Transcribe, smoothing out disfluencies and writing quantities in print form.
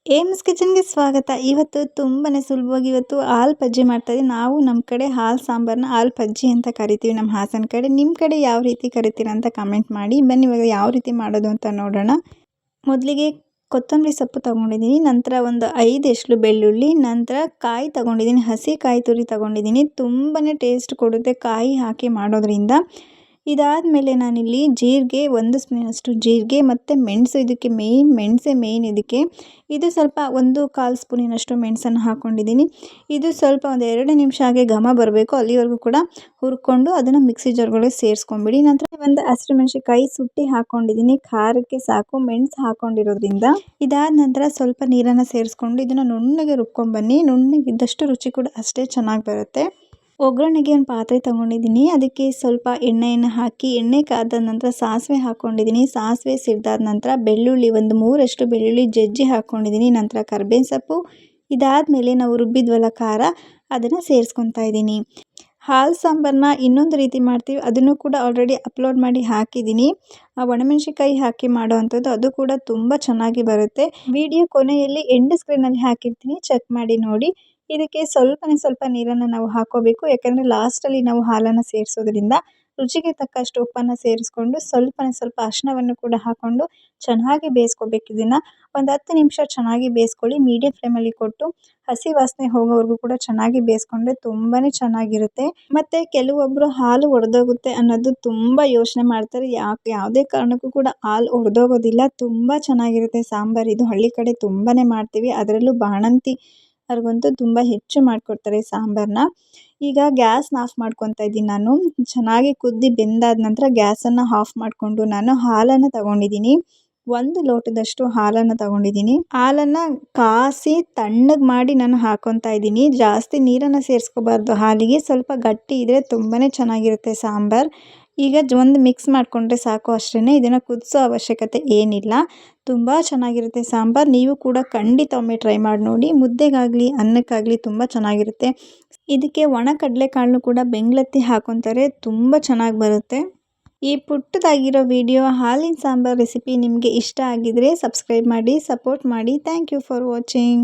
AIIMS ಕಿಚನ್ಗೆ ಸ್ವಾಗತ. ಇವತ್ತು ತುಂಬನೇ ಸುಲಭವಾಗಿ ಹಾಲು ಪಜ್ಜಿ ಮಾಡ್ತಾಯಿದ್ದೀವಿ. ನಾವು ನಮ್ಮ ಕಡೆ ಹಾಲು ಸಾಂಬಾರನ್ನ ಹಾಲು ಪಜ್ಜಿ ಅಂತ ಕರಿತೀವಿ ನಮ್ಮ ಹಾಸನ ಕಡೆ. ನಿಮ್ಮ ಕಡೆ ಯಾವ ರೀತಿ ಕರಿತೀರಾ ಅಂತ ಕಮೆಂಟ್ ಮಾಡಿ. ಬನ್ನಿ ಇವಾಗ ಯಾವ ರೀತಿ ಮಾಡೋದು ಅಂತ ನೋಡೋಣ. ಮೊದಲಿಗೆ ಕೊತ್ತಂಬರಿ ಸೊಪ್ಪು ತೊಗೊಂಡಿದ್ದೀನಿ, ನಂತರ ಒಂದು 5 ಎಸಳು ಬೆಳ್ಳುಳ್ಳಿ, ನಂತರ ಕಾಯಿ ತೊಗೊಂಡಿದ್ದೀನಿ, ಹಸಿ ಕಾಯಿ ತುರಿ ತೊಗೊಂಡಿದ್ದೀನಿ. ತುಂಬಾ ಟೇಸ್ಟ್ ಕೊಡುತ್ತೆ ಕಾಯಿ ಹಾಕಿ ಮಾಡೋದ್ರಿಂದ. ಇದಾದಮೇಲೆ ನಾನಿಲ್ಲಿ ಜೀರಿಗೆ 1 ಸ್ಪೂನಷ್ಟು ಜೀರಿಗೆ ಮತ್ತು ಮೆಣಸು, ಇದಕ್ಕೆ ಮೆಣಸೇ ಮೇಯ್ನ್ ಇದಕ್ಕೆ. ಇದು ಸ್ವಲ್ಪ 1/4 ಸ್ಪೂನಿನಷ್ಟು ಮೆಣಸನ್ನು ಹಾಕ್ಕೊಂಡಿದ್ದೀನಿ. ಇದು ಸ್ವಲ್ಪ ಒಂದು 2 ನಿಮಿಷ ಹಾಗೆ ಘಮ ಬರಬೇಕು, ಅಲ್ಲಿವರೆಗೂ ಕೂಡ ಹುರ್ಕೊಂಡು ಅದನ್ನು ಮಿಕ್ಸಿ ಜಾರ್ಗಳಿಗೆ ಸೇರಿಸ್ಕೊಂಬಿಡಿ. ನಂತರ ಒಂದು ಹಸಿಮೆಣಸಿನಕಾಯಿ ಸುಟ್ಟಿ ಹಾಕ್ಕೊಂಡಿದ್ದೀನಿ, ಖಾರಕ್ಕೆ ಸಾಕು, ಮೆಣಸು ಹಾಕ್ಕೊಂಡಿರೋದ್ರಿಂದ. ಇದಾದ ನಂತರ ಸ್ವಲ್ಪ ನೀರನ್ನು ಸೇರಿಸ್ಕೊಂಡು ಇದನ್ನು ನುಣ್ಣಗೆ ರುಬ್ಕೊಂಡ್ಬನ್ನಿ. ನುಣ್ಣಗಿದ್ದಷ್ಟು ರುಚಿ ಕೂಡ ಅಷ್ಟೇ ಚೆನ್ನಾಗಿ ಬರುತ್ತೆ. ಒಗ್ಗರಣೆಗೆ ಒಂದು ಪಾತ್ರೆ ತೊಗೊಂಡಿದ್ದೀನಿ, ಅದಕ್ಕೆ ಸ್ವಲ್ಪ ಎಣ್ಣೆಯನ್ನು ಹಾಕಿ, ಎಣ್ಣೆ ಕಾದ ನಂತರ ಸಾಸಿವೆ ಹಾಕ್ಕೊಂಡಿದ್ದೀನಿ. ಸಾಸಿವೆ ಸಿಡ್ದಾದ ನಂತರ ಬೆಳ್ಳುಳ್ಳಿ ಒಂದು 3 ಬೆಳ್ಳುಳ್ಳಿ ಜಜ್ಜಿ ಹಾಕ್ಕೊಂಡಿದ್ದೀನಿ. ನಂತರ ಕರ್ಬೇವಿನ ಸೊಪ್ಪು. ಇದಾದಮೇಲೆ ನಾವು ರುಬ್ಬಿದ್ವಲ್ಲ ಖಾರ, ಅದನ್ನು ಸೇರಿಸ್ಕೊತಾ ಇದ್ದೀನಿ. ಹಾಲು ಸಾಂಬಾರನ್ನ ಇನ್ನೊಂದು ರೀತಿ ಮಾಡ್ತೀವಿ, ಅದನ್ನು ಕೂಡ ಆಲ್ರೆಡಿ ಅಪ್ಲೋಡ್ ಮಾಡಿ ಹಾಕಿದ್ದೀನಿ. ಒಣಮೆಣಸಿನ್ಕಾಯಿ ಹಾಕಿ ಮಾಡೋ ಅಂಥದ್ದು, ಅದು ಕೂಡ ತುಂಬ ಚೆನ್ನಾಗಿ ಬರುತ್ತೆ. ವಿಡಿಯೋ ಕೊನೆಯಲ್ಲಿ ಎಂಡ್ ಸ್ಕ್ರೀನಲ್ಲಿ ಹಾಕಿರ್ತೀನಿ, ಚೆಕ್ ಮಾಡಿ ನೋಡಿ. ಇದಕ್ಕೆ ಸ್ವಲ್ಪ ನೀರನ್ನು ನಾವು ಹಾಕೋಬೇಕು, ಯಾಕಂದರೆ ಲಾಸ್ಟಲ್ಲಿ ನಾವು ಹಾಲನ್ನು ಸೇರಿಸೋದ್ರಿಂದ. ರುಚಿಗೆ ತಕ್ಕಷ್ಟು ಉಪ್ಪನ್ನು ಸೇರಿಸ್ಕೊಂಡು ಸ್ವಲ್ಪ ಅರಿಶಿನವನ್ನು ಕೂಡ ಹಾಕ್ಕೊಂಡು ಚೆನ್ನಾಗಿ ಬೇಯಿಸ್ಕೋಬೇಕು. ಇದನ್ನು ಒಂದು 10 ನಿಮಿಷ ಚೆನ್ನಾಗಿ ಬೇಯಿಸ್ಕೊಳ್ಳಿ. ಮೀಡಿಯಂ ಫ್ಲೇಮಲ್ಲಿ ಕೊಟ್ಟು ಹಸಿ ವಾಸನೆ ಹೋಗೋವರೆಗೂ ಕೂಡ ಚೆನ್ನಾಗಿ ಬೇಯಿಸ್ಕೊಂಡ್ರೆ ತುಂಬಾ ಚೆನ್ನಾಗಿರುತ್ತೆ. ಮತ್ತು ಕೆಲವೊಬ್ಬರು ಹಾಲು ಒಡೆದೋಗುತ್ತೆ ಅನ್ನೋದು ತುಂಬ ಯೋಚನೆ ಮಾಡ್ತಾರೆ. ಯಾವುದೇ ಕಾರಣಕ್ಕೂ ಕೂಡ ಹಾಲು ಒಡೆದೋಗೋದಿಲ್ಲ, ತುಂಬ ಚೆನ್ನಾಗಿರುತ್ತೆ ಸಾಂಬಾರು. ಇದು ಹಳ್ಳಿ ಕಡೆ ತುಂಬಾ ಮಾಡ್ತೀವಿ, ಅದರಲ್ಲೂ ಬಾಣಂತಿ ಅವ್ರಿಗಂತೂ ತುಂಬ ಹೆಚ್ಚು ಮಾಡಿಕೊಡ್ತಾರೆ ಸಾಂಬಾರನ್ನ. ಈಗ ಗ್ಯಾಸ್ನ ಆಫ್ ಮಾಡ್ಕೊತಾ ಇದ್ದೀನಿ ನಾನು. ಚೆನ್ನಾಗಿ ಕುದ್ದು ಬೆಂದಾದ ನಂತರ ಗ್ಯಾಸನ್ನು ಆಫ್ ಮಾಡಿಕೊಂಡು ನಾನು ಹಾಲನ್ನು ತಗೊಂಡಿದ್ದೀನಿ. 1 ಲೋಟದಷ್ಟು ಹಾಲನ್ನು ತಗೊಂಡಿದ್ದೀನಿ. ಹಾಲನ್ನು ಕಾಸಿ ತಣ್ಣಗೆ ಮಾಡಿ ನಾನು ಹಾಕ್ಕೊತಾ ಇದ್ದೀನಿ. ಜಾಸ್ತಿ ನೀರನ್ನು ಸೇರಿಸ್ಕೋಬಾರ್ದು ಹಾಲಿಗೆ, ಸ್ವಲ್ಪ ಗಟ್ಟಿ ಇದ್ದರೆ ತುಂಬಾ ಚೆನ್ನಾಗಿರುತ್ತೆ ಸಾಂಬಾರು. ಈಗ ಒಂದು ಮಿಕ್ಸ್ ಮಾಡಿಕೊಂಡ್ರೆ ಸಾಕು ಅಷ್ಟೇ, ಇದನ್ನು ಕುದಿಸೋ ಅವಶ್ಯಕತೆ ಏನಿಲ್ಲ. ತುಂಬ ಚೆನ್ನಾಗಿರುತ್ತೆ ಸಾಂಬಾರು. ನೀವು ಕೂಡ ಖಂಡಿತ ಒಮ್ಮೆ ಟ್ರೈ ಮಾಡಿ ನೋಡಿ. ಮುದ್ದೆಗಾಗಲಿ ಅನ್ನಕ್ಕಾಗಲಿ ತುಂಬ ಚೆನ್ನಾಗಿರುತ್ತೆ. ಇದಕ್ಕೆ ಒಣ ಕಡಲೆಕಾಳನ್ನು ಕೂಡ ಬೆಂಗ್ಲತ್ತಿ ಹಾಕ್ಕೊತಾರೆ, ತುಂಬ ಚೆನ್ನಾಗಿ ಬರುತ್ತೆ. ಈ ಪುಟ್ಟದಾಗಿರೋ ವಿಡಿಯೋ ಹಾಲಿನ ಸಾಂಬಾರು ರೆಸಿಪಿ ನಿಮಗೆ ಇಷ್ಟ ಆಗಿದರೆ ಸಬ್ಸ್ಕ್ರೈಬ್ ಮಾಡಿ, ಸಪೋರ್ಟ್ ಮಾಡಿ. Thank you for watching.